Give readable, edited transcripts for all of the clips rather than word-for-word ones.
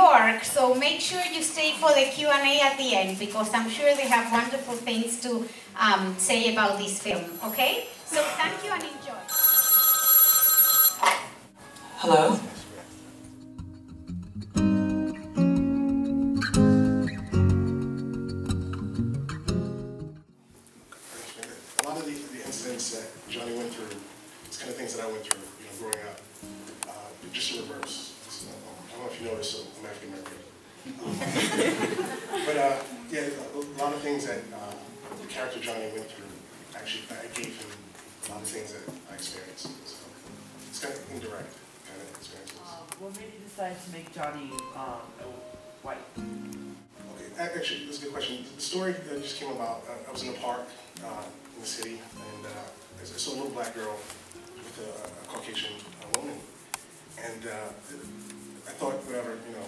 York, so make sure you stay for the Q&A at the end, because I'm sure they have wonderful things to say about this film, okay? So thank you and enjoy. Hello? A lot of the incidents that Johnny went through, it's kind of things that I went through, growing up. Just in reverse. I don't know if you noticed, so I'm African American. But yeah, a lot of things that the character Johnny went through, actually, I gave him a lot of things that I experienced. So it's kind of indirect kind of experiences. What made you decide to make Johnny white? Okay, actually, that's a good question. The story just came about. I was in a park in the city, and I saw a little black girl with a Caucasian woman. And I thought, whatever, we were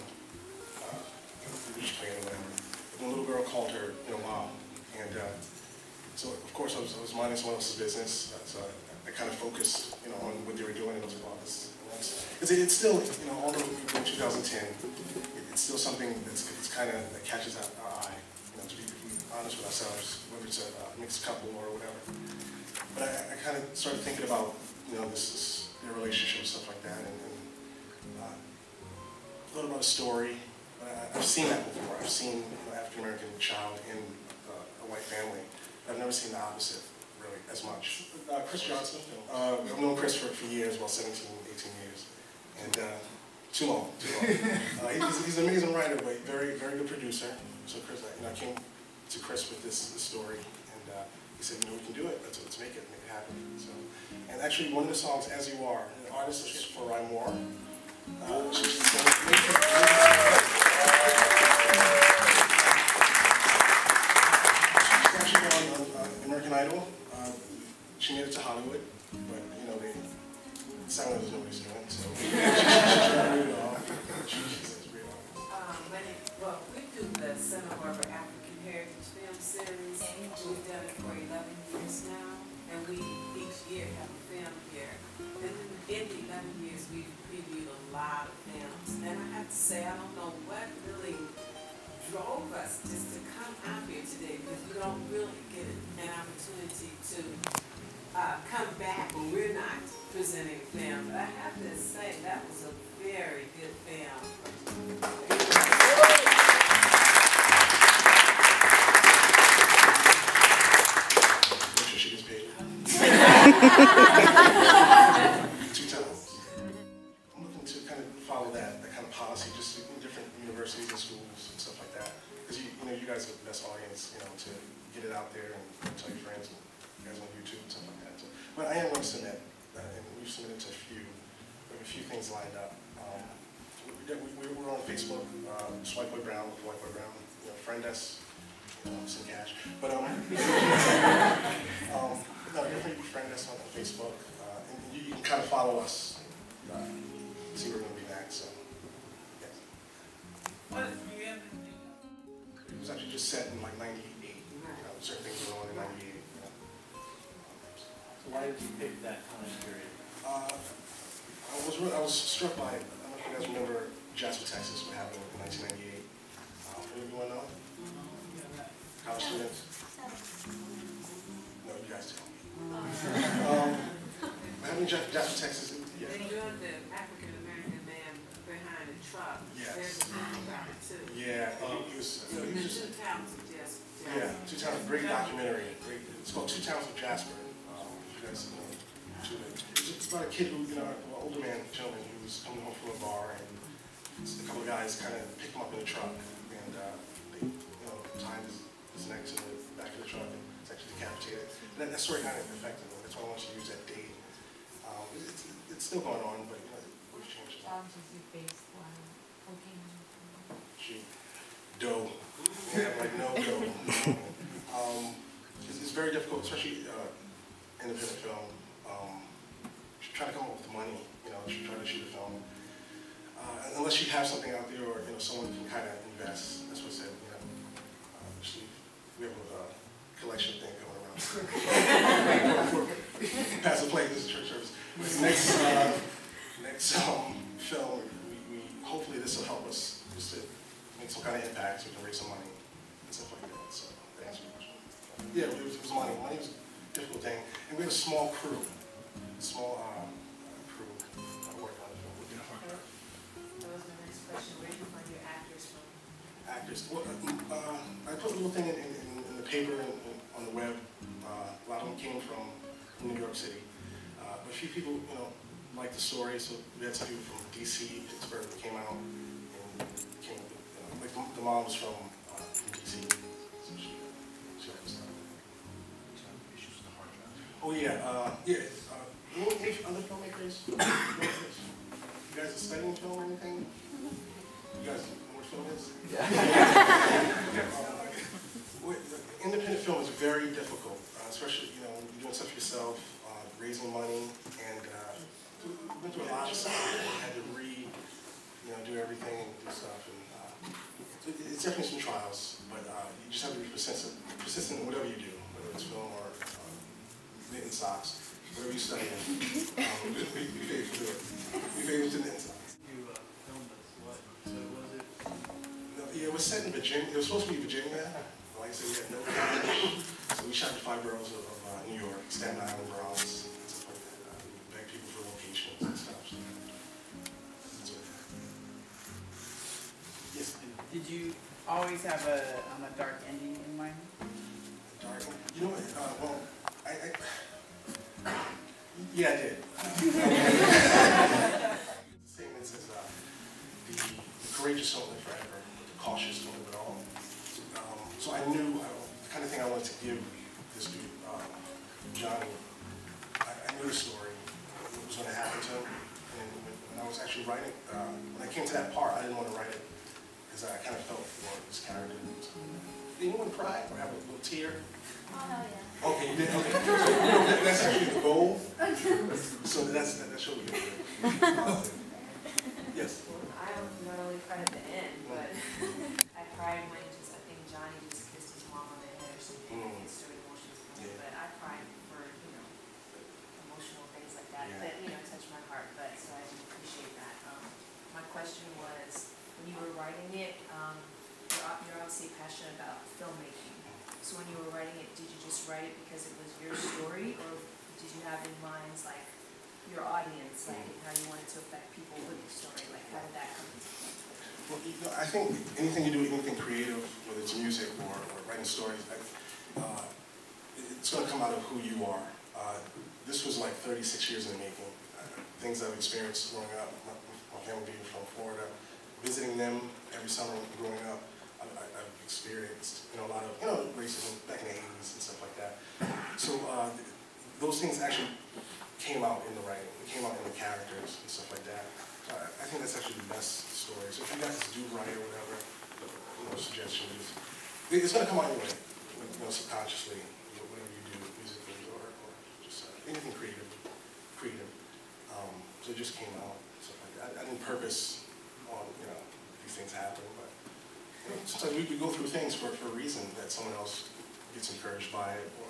just playing or whatever. And the little girl called her, Mom. And so, of course, I was minding someone else's business. So I kind of focused, on what they were doing, and I was like, wow, it's still, although we're in 2010, it's still something that's kind of, that catches our eye, to be honest with ourselves, whether it's a mixed couple or whatever. But I kind of started thinking about, their relationship and stuff like that, and a little about a story. I've seen that before. I've seen an African-American child in a white family. I've never seen the opposite, really, as much. Chris Johnson. I've known Chris for years, about 17, 18 years. And too long. He's an amazing writer, but very, very good producer. So Chris, I came to Chris with this story, and he said, we can do it. Let's make it happen. So, and actually, one of the songs, As You Are, the artist is Farai Moore. She's actually on American Idol. She made it to Hollywood, but they sound like nobody's doing, so she's a great artist. Well, we do the Santa Barbara African Heritage Film Series. We've done it for 11 years now, and we each year have a film here. And in the 11 years, we've previewed a lot of films. And I have to say, I don't know what really drove us just to come out here today, because we don't really get an opportunity to come back when we're not presenting a film. But I have to say, that was a very good film. Make sure she gets paid. 2 times. I'm looking to kind of follow that kind of policy, just in different universities and schools and stuff like that. Because you guys are the best audience, to get it out there and tell your friends and you guys on YouTube and stuff like that. So, but I am going to submit, and we've submitted to a few. We have a few things lined up. We're on Facebook, Swipe Boy Brown with White Boy Brown. Friend us, some cash. But no, definitely friend us on Facebook, and you can kind of follow us, see where we're going to be next. So, yes. It was actually just set in like '98. Certain things were on in '98. So why did you pick that time period? I was struck by, I don't know if you guys remember Jasper, Texas, what happened in 1998. Anyone know? College students? No, you guys tell me. What happened in Jasper, Texas? Yeah. They doing the African-American man behind the truck. Yes. There's a movie about it too. Yeah, he was The Two Towns of Jasper. yeah, 2 Towns, great documentary. It's called 2 Towns of Jasper. You guys know, it's about a kid who, an older gentleman who was coming home from a bar, and a couple of guys kind of picked him up in a truck, and they, tied his neck to the back of the truck, and it's actually decapitated. And that story kind of affected me. That's why I want you to use that date. It's still going on, but we've changed. Challenges you faced while working? Dough. Yeah, like no dough. It's very difficult, especially independent film. Try to come up with the money, try to shoot a film. Unless you have something out there, or someone can kind of invest. That's what I said. We have a collection thing going around. Pass the plate. This is church service. Next film, hopefully this will help us just to make some kind of impact, so we can raise some money and stuff like that. So that answers your question. Yeah, it was money. Money was a difficult thing, and we had a small crew, crew working on the film. That was my next question. Where did you find your actors from? Actors. Well, I put a little thing in the paper and on the web. A lot of them came from New York City. But a few people, liked the story, so we had some people from DC, Pittsburgh, that came out and came up with, like the mom was from DC, so she helped us out. Oh yeah, any other filmmakers? You guys are studying film or anything? You guys know what film is? Independent film is very difficult, especially when you're doing stuff yourself, raising money, and we went through a lot of stuff. We had to do everything and do stuff, and it's definitely some trials, but you just have to be persistent in whatever you do, whether it's film or knitting socks, whatever you study. We faithful to it. We faithful to knitting socks. You filmed this, what? So was it? No, yeah, it was set in Virginia. It was supposed to be Virginia. Like I said, we had no coverage. So we shot the 5 boroughs of New York, Staten Island, Bronx, and stuff like that. We begged people for locations and stuff. So that's what yes. Did you always have a dark ending in mind? Dark. You know what? Well, yeah, I did. The statement says, the courageous don't live forever, but the cautious don't live at all. So I knew the kind of thing I wanted to give this dude, Johnny. I knew the story, what was going to happen to him. And when I was actually writing, when I came to that part, I didn't want to write it because I kind of felt for this character. Did anyone cry or have a little tear? Oh, hell yeah. Okay, you did? Okay. So, that's actually the goal. So that should be good. Yes? I not only cried at the end, but I cried when I think Johnny just kissed his mom on the head or something. It stirred emotions for me, Yeah. but I cried for, emotional things like that Yeah. that, touched my heart, but so I appreciate that. My question was, when you were writing it, you're obviously passionate about filmmaking. So when you were writing it, did you just write it because it was your story, or did you have in mind, like, your audience, like how you wanted to affect people with your story? Like, how did that come into play? Well, I think anything you do, anything creative, whether it's music or writing stories, it's going to come out of who you are. This was like 36 years in the making. Things I've experienced growing up, my family being from Florida, visiting them every summer growing up, I've experienced a lot of racism back in the 80s and stuff like that. So those things actually came out in the writing. It came out in the characters and stuff like that. I think that's actually the best story. So if you guys do write or whatever, suggestions, it's going to come out anyway, subconsciously, whatever you do musically or just anything creative. So it just came out, stuff like that. I didn't purpose on, these things happen, but sometimes we go through things for a reason that someone else gets encouraged by it or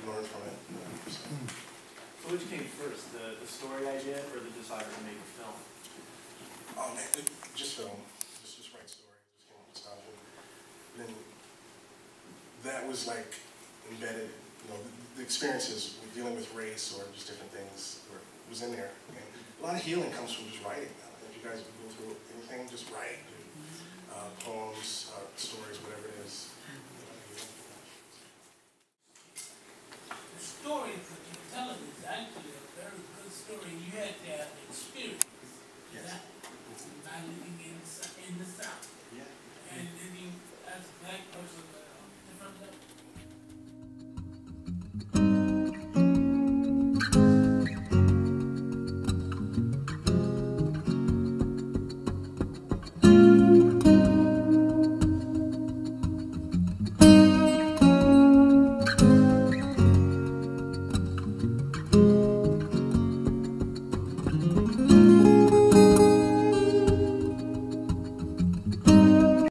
learn from it. So which came first, the story idea or the desire to make a film? Oh man, just film, just write stories, just came up with stuff, and then that was like embedded. The experiences with dealing with race or just different things was in there. And a lot of healing comes from just writing. If you guys go through anything, just write. Poems, stories, whatever it is.